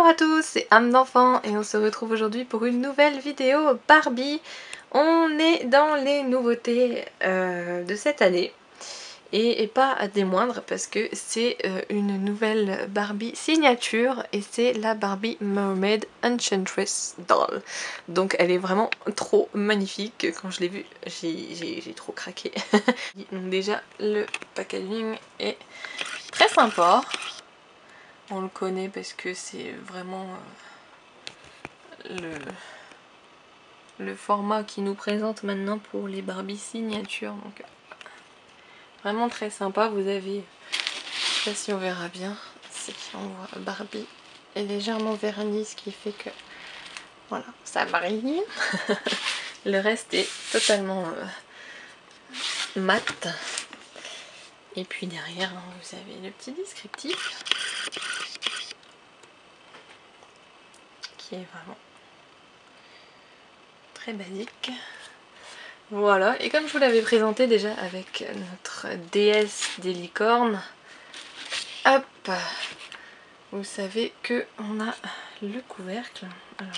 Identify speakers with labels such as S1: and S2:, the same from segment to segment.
S1: Bonjour à tous, c'est âme d'enfant et on se retrouve aujourd'hui pour une nouvelle vidéo Barbie. On est dans les nouveautés de cette année et pas des moindres parce que c'est une nouvelle Barbie signature et c'est la Barbie Mermaid Enchantress Doll. Donc elle est vraiment trop magnifique, quand je l'ai vue j'ai trop craqué. Donc déjà le packaging est très sympa. On le connaît parce que c'est vraiment le format qui nous présente maintenant pour les Barbie signature. Donc vraiment très sympa. Vous avez, je sais pas si on verra bien, c'est qu'on voit Barbie est légèrement vernie, ce qui fait que voilà, ça brille. Le reste est totalement mat. Et puis derrière, vous avez le petit descriptif qui est vraiment très basique. Voilà, et comme je vous l'avais présenté déjà avec notre déesse des licornes, hop, vous savez que on a le couvercle. Alors,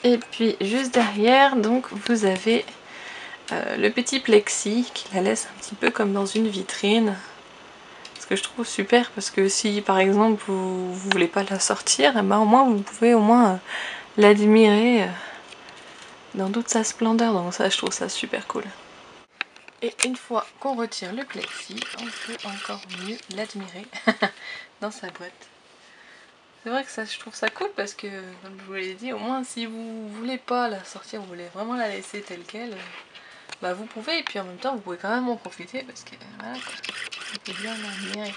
S1: et puis juste derrière, donc vous avez le petit plexi qui la laisse un petit peu comme dans une vitrine. Ce que je trouve super parce que si par exemple vous voulez pas la sortir, et ben au moins vous pouvez au moins l'admirer dans toute sa splendeur. Donc ça, je trouve ça super cool. Et une fois qu'on retire le plexi, on peut encore mieux l'admirer dans sa boîte. C'est vrai que ça, je trouve ça cool parce que, comme je vous l'ai dit, au moins si vous voulez pas la sortir, vous voulez vraiment la laisser telle qu'elle, bah vous pouvez, et puis en même temps vous pouvez quand même en profiter parce que voilà quoi, vous pouvez bien l'admirer.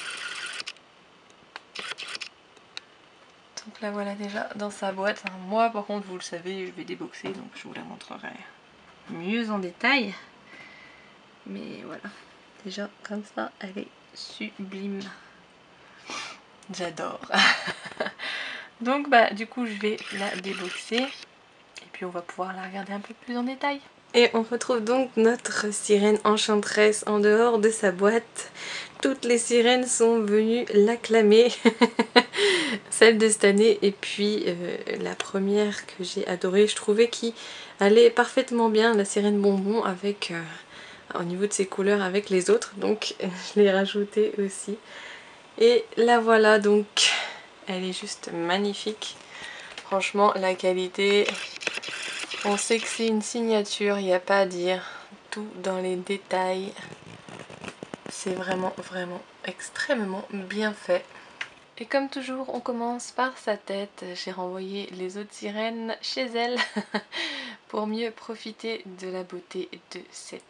S1: Donc là voilà déjà dans sa boîte. Moi par contre vous le savez, je vais déboxer donc je vous la montrerai mieux en détail. Mais voilà, déjà comme ça elle est sublime. J'adore. Donc bah du coup je vais la déboxer et puis on va pouvoir la regarder un peu plus en détail. Et on retrouve donc notre sirène enchanteresse en dehors de sa boîte. Toutes les sirènes sont venues l'acclamer. Celle de cette année et puis la première que j'ai adorée, je trouvais qui allait parfaitement bien, la sirène bonbon, avec au niveau de ses couleurs avec les autres, donc je l'ai rajoutée aussi. Et la voilà donc, elle est juste magnifique. Franchement la qualité, on sait que c'est une signature, il n'y a pas à dire. Tout dans les détails, c'est vraiment extrêmement bien fait. Et comme toujours, on commence par sa tête. J'ai renvoyé les autres sirènes chez elle pour mieux profiter de la beauté de cette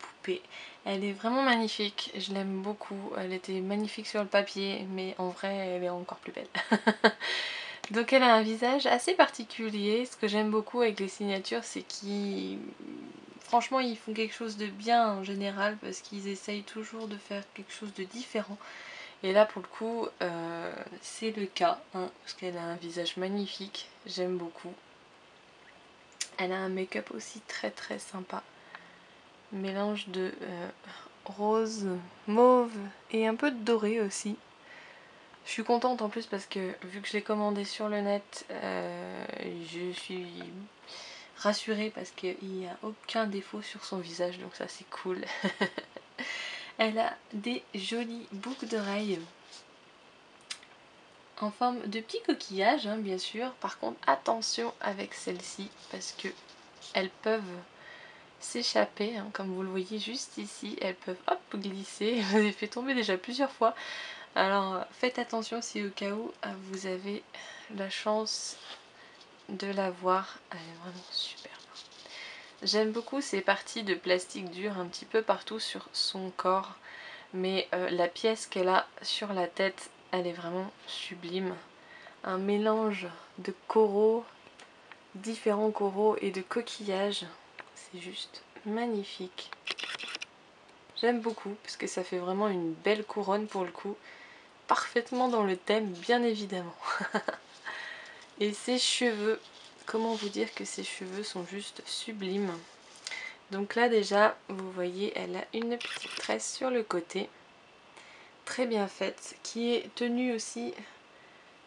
S1: poupée. Elle est vraiment magnifique, je l'aime beaucoup. Elle était magnifique sur le papier, mais en vrai, elle est encore plus belle. Donc elle a un visage assez particulier. Ce que j'aime beaucoup avec les signatures, c'est qu'ils... Franchement, ils font quelque chose de bien en général, parce qu'ils essayent toujours de faire quelque chose de différent. Et là pour le coup c'est le cas, hein, parce qu'elle a un visage magnifique, j'aime beaucoup. Elle a un make-up aussi très sympa. Mélange de rose, mauve et un peu de doré aussi. Je suis contente en plus parce que vu que je l'ai commandé sur le net, je suis rassurée parce qu'il n'y a aucun défaut sur son visage, donc ça c'est cool. Elle a des jolies boucles d'oreilles en forme de petits coquillages, hein, bien sûr. Par contre, attention avec celles-ci parce que elles peuvent s'échapper, hein, comme vous le voyez juste ici. Elles peuvent hop glisser. Je les ai fait tomber déjà plusieurs fois. Alors faites attention si au cas où vous avez la chance de la voir. Elle est vraiment superbe. J'aime beaucoup ces parties de plastique dur un petit peu partout sur son corps. Mais la pièce qu'elle a sur la tête, elle est vraiment sublime. Un mélange de coraux, différents coraux et de coquillages. C'est juste magnifique. J'aime beaucoup parce que ça fait vraiment une belle couronne pour le coup. Parfaitement dans le thème, bien évidemment. Et ses cheveux, comment vous dire que ses cheveux sont juste sublimes. Donc là déjà, vous voyez, elle a une petite tresse sur le côté. Très bien faite, qui est tenue aussi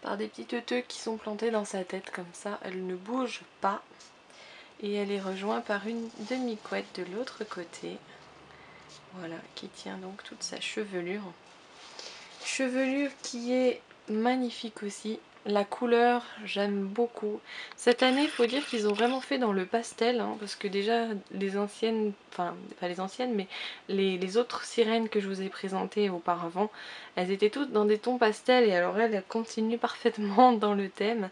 S1: par des petits teuteux qui sont plantés dans sa tête comme ça. Elle ne bouge pas. Et elle est rejointe par une demi-couette de l'autre côté. Voilà, qui tient donc toute sa chevelure. Chevelure qui est magnifique aussi. La couleur, j'aime beaucoup. Cette année, il faut dire qu'ils ont vraiment fait dans le pastel, hein, parce que déjà, les anciennes, enfin, pas les anciennes, mais les autres sirènes que je vous ai présentées auparavant, elles étaient toutes dans des tons pastels, et alors elle continue parfaitement dans le thème.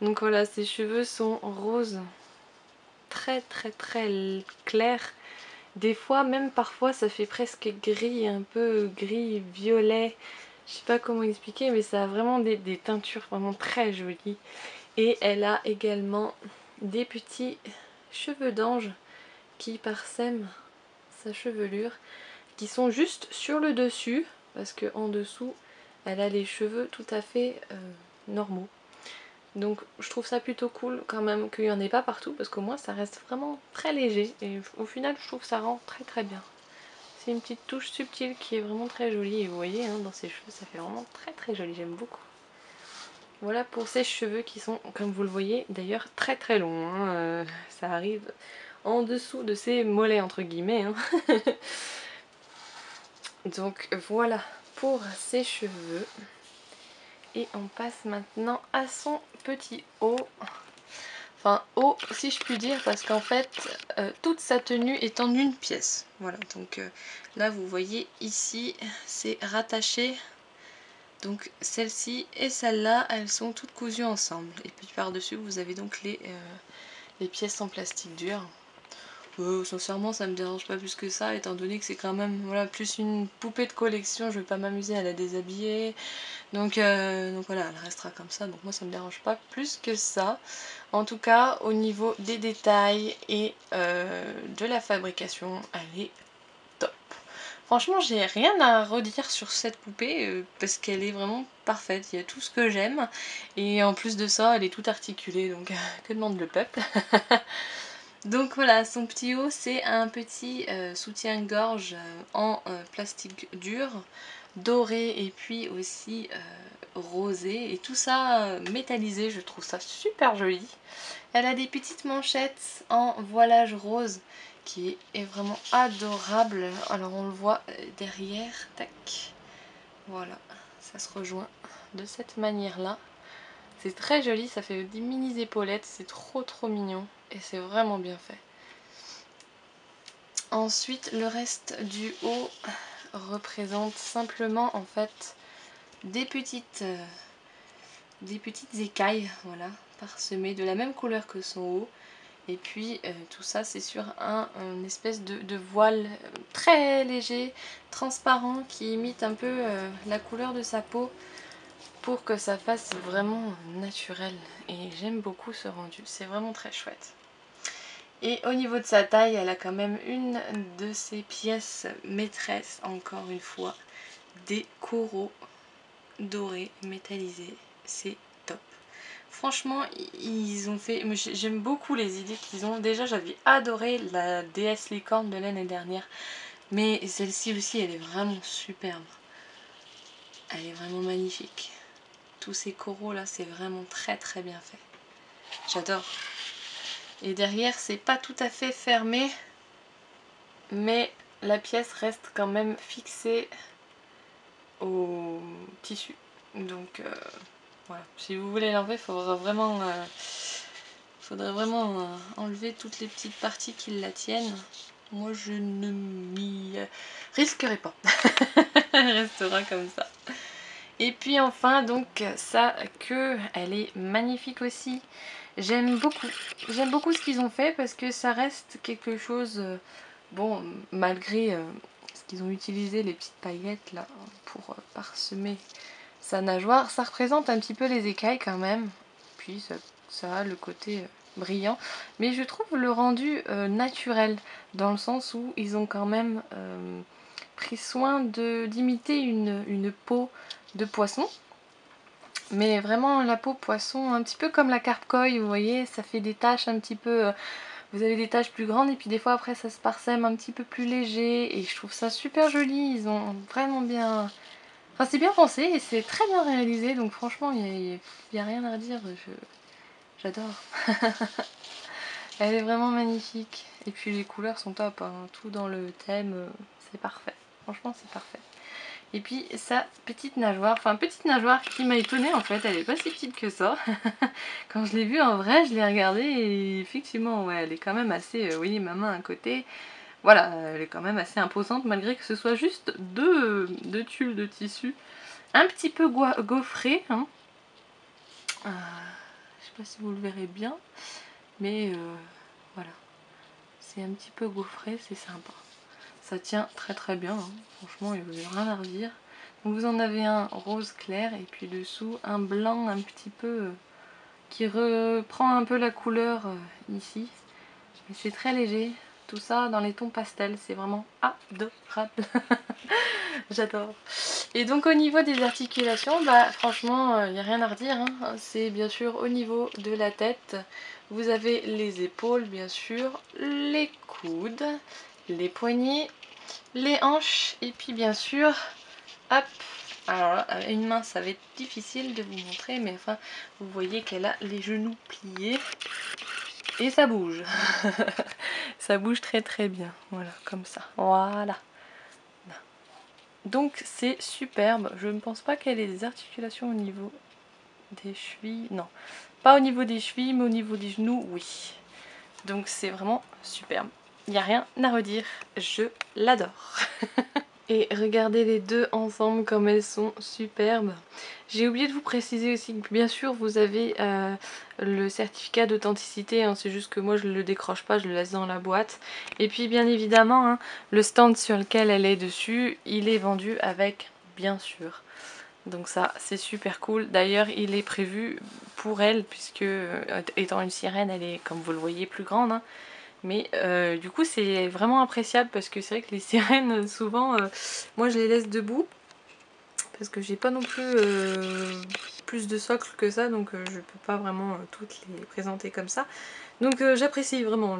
S1: Donc voilà, ses cheveux sont roses, très très très clairs. Des fois, même parfois, ça fait presque gris, un peu gris, violet. Je sais pas comment expliquer, mais ça a vraiment des teintures vraiment très jolies. Et elle a également des petits cheveux d'ange qui parsèment sa chevelure, qui sont juste sur le dessus, parce que en dessous, elle a les cheveux tout à fait normaux. Donc je trouve ça plutôt cool quand même qu'il n'y en ait pas partout, parce qu'au moins ça reste vraiment très léger. Et au final, je trouve que ça rend très très bien. C'est une petite touche subtile qui est vraiment très jolie. Et vous voyez, hein, dans ses cheveux, ça fait vraiment très très joli. J'aime beaucoup. Voilà pour ses cheveux qui sont, comme vous le voyez, d'ailleurs très très longs. Hein. Ça arrive en dessous de ses mollets, entre guillemets. Hein. Donc voilà pour ses cheveux. Et on passe maintenant à son petit haut. Enfin haut si je puis dire, parce qu'en fait toute sa tenue est en une pièce. Voilà, donc là vous voyez ici c'est rattaché. Donc celle-ci et celle-là, elles sont toutes cousues ensemble. Et puis par-dessus vous avez donc les pièces en plastique dur. Sincèrement ça me dérange pas plus que ça, étant donné que c'est quand même voilà, plus une poupée de collection. Je vais pas m'amuser à la déshabiller. Donc voilà, elle restera comme ça, donc moi ça me dérange pas plus que ça. En tout cas, au niveau des détails et de la fabrication, elle est top. Franchement, j'ai rien à redire sur cette poupée parce qu'elle est vraiment parfaite. Il y a tout ce que j'aime et en plus de ça, elle est toute articulée, donc que demande le peuple. Donc voilà, son petit haut, c'est un petit soutien-gorge en plastique dur, doré et puis aussi rosé, et tout ça métallisé. Je trouve ça super joli. Elle a des petites manchettes en voilage rose qui est vraiment adorable. Alors on le voit derrière, tac, voilà, ça se rejoint de cette manière là. C'est très joli, ça fait des mini épaulettes, c'est trop trop mignon et c'est vraiment bien fait. Ensuite, le reste du haut représente simplement en fait des petites écailles, voilà, parsemées de la même couleur que son haut. Et puis tout ça c'est sur un espèce de voile très léger, transparent, qui imite un peu la couleur de sa peau pour que ça fasse vraiment naturel. Et j'aime beaucoup ce rendu, c'est vraiment très chouette. Et au niveau de sa taille, elle a quand même une de ses pièces maîtresses, encore une fois, des coraux dorés métallisés. C'est top. Franchement, ils ont fait... J'aime beaucoup les idées qu'ils ont. Déjà, j'avais adoré la déesse licorne de l'année dernière. Mais celle-ci aussi, elle est vraiment superbe. Elle est vraiment magnifique. Tous ces coraux là, c'est vraiment très très bien fait. J'adore. Et derrière, c'est pas tout à fait fermé. Mais la pièce reste quand même fixée au tissu. Donc voilà. Si vous voulez l'enlever, il faudra vraiment... faudrait vraiment enlever toutes les petites parties qui la tiennent. Moi je ne m'y risquerai pas. Elle restera comme ça. Et puis enfin donc sa queue, elle est magnifique aussi. J'aime beaucoup. J'aime beaucoup ce qu'ils ont fait parce que ça reste quelque chose... bon, malgré ce qu'ils ont utilisé, les petites paillettes là pour parsemer sa nageoire, ça représente un petit peu les écailles quand même. Puis ça a le côté brillant, mais je trouve le rendu naturel, dans le sens où ils ont quand même pris soin d'imiter une peau de poisson, mais vraiment la peau poisson, un petit peu comme la carpe koi, vous voyez, ça fait des taches un petit peu... vous avez des taches plus grandes et puis des fois après ça se parsème un petit peu plus léger, et je trouve ça super joli. Ils ont vraiment bien Enfin, c'est bien pensé et c'est très bien réalisé, donc franchement, il y a rien à redire, j'adore. Elle est vraiment magnifique. Et puis les couleurs sont top, hein. Tout dans le thème, c'est parfait. Franchement, c'est parfait. Et puis sa petite nageoire, enfin petite nageoire qui m'a étonnée en fait, elle est pas si petite que ça. Quand je l'ai vue en vrai, je l'ai regardée et effectivement, ouais, elle est quand même assez, vous voyez ma main à côté, voilà, elle est quand même assez imposante malgré que ce soit juste deux tulles de tissu, un petit peu gaufré, hein. Je sais pas si vous le verrez bien, mais voilà, c'est un petit peu gaufré, c'est sympa. Ça tient très très bien, hein. Franchement il n'y a rien à redire. Donc vous en avez un rose clair et puis dessous un blanc un petit peu qui reprend un peu la couleur ici. Mais c'est très léger, tout ça dans les tons pastels, c'est vraiment adorable. J'adore. Et donc au niveau des articulations, bah franchement il n'y a rien à redire, hein. C'est bien sûr au niveau de la tête. Vous avez les épaules bien sûr, les coudes, les poignets, les hanches et puis bien sûr, hop, alors là, avec une main ça va être difficile de vous montrer mais enfin vous voyez qu'elle a les genoux pliés et ça bouge. Ça bouge très très bien, voilà, comme ça, voilà. Donc c'est superbe, je ne pense pas qu'elle ait des articulations au niveau des chevilles, non, pas au niveau des chevilles mais au niveau des genoux, oui. Donc c'est vraiment superbe, il n'y a rien à redire, je l'adore. Et regardez les deux ensemble comme elles sont superbes. J'ai oublié de vous préciser aussi que bien sûr vous avez le certificat d'authenticité, hein, c'est juste que moi je le décroche pas, je le laisse dans la boîte. Et puis bien évidemment, hein, le stand sur lequel elle est dessus, il est vendu avec bien sûr. Donc ça c'est super cool. D'ailleurs il est prévu pour elle puisque étant une sirène elle est comme vous le voyez plus grande, hein. Mais du coup c'est vraiment appréciable parce que c'est vrai que les sirènes souvent moi je les laisse debout parce que j'ai pas non plus plus de socle que ça, donc je peux pas vraiment toutes les présenter comme ça. Donc j'apprécie vraiment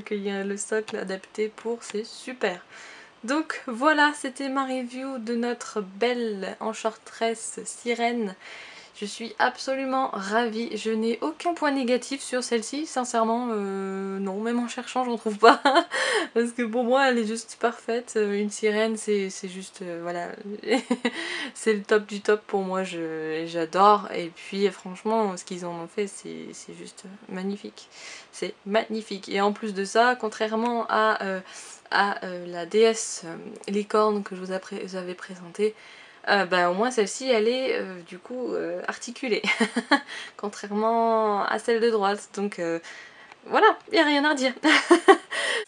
S1: qu'il y a le socle adapté pour, c'est super. Donc voilà, c'était ma review de notre belle enchantress sirène. Je suis absolument ravie, je n'ai aucun point négatif sur celle-ci, sincèrement, non, même en cherchant j'en trouve pas, parce que pour moi elle est juste parfaite, une sirène c'est juste, voilà, c'est le top du top pour moi, j'adore, et puis franchement ce qu'ils en ont fait c'est juste magnifique, c'est magnifique, et en plus de ça, contrairement à la déesse licorne que je vous avais présentée, bah, au moins celle-ci elle est du coup articulée contrairement à celle de droite, donc voilà, il n'y a rien à redire.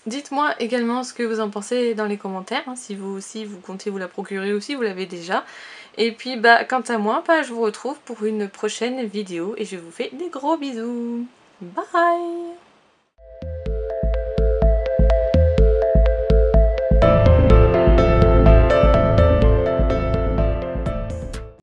S1: Dites-moi également ce que vous en pensez dans les commentaires, hein, si vous aussi vous comptez vous la procurer ou si vous l'avez déjà. Et puis bah quant à moi, bah, je vous retrouve pour une prochaine vidéo et je vous fais des gros bisous. Bye.